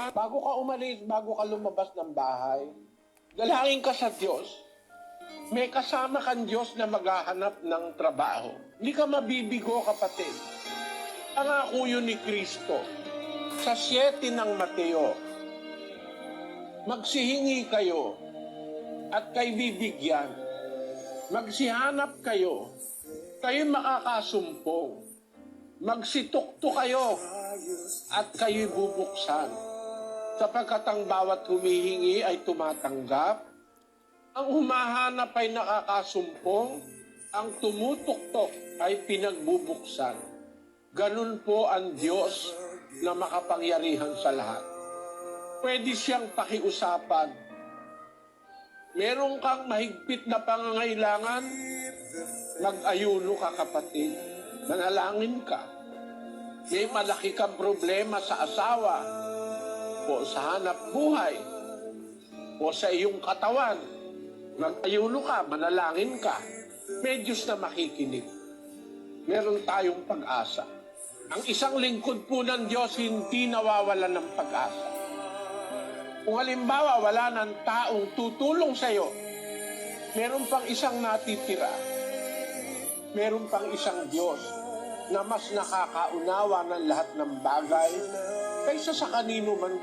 Bago ka umalis, bago ka lumabas ng bahay, dalangin ka sa Diyos. May kasama kang Diyos na maghahanap ng trabaho. Hindi ka mabibigo, kapatid. Pangako yun ni Kristo. Sa 7 ng Mateo, magsihingi kayo at kay bibigyan. Magsihanap kayo, kayo makakasumpong. Magsitukto kayo at kayo bubuksan. Sapagkat ang bawat humihingi ay tumatanggap, ang humahanap ay nakakasumpong, ang tumutuktok ay pinagbubuksan. Ganun po ang Diyos na makapangyarihan sa lahat. Pwede siyang pakiusapan. Meron kang mahigpit na pangangailangan, mag-ayuno ka, kapatid. Manalangin ka. May malaki kang problema sa asawa, o sa hanap buhay, o sa iyong katawan, mag-ayuno ka, manalangin ka. May Diyos na makikinig. Meron tayong pag-asa. Ang isang lingkod po ng Diyos hindi nawawalan ng pag-asa. Kung halimbawa wala ng taong tutulong sa iyo, meron pang isang natitira. Meron pang isang Diyos na mas nakakaunawa ng lahat ng bagay kaysa sa kanino man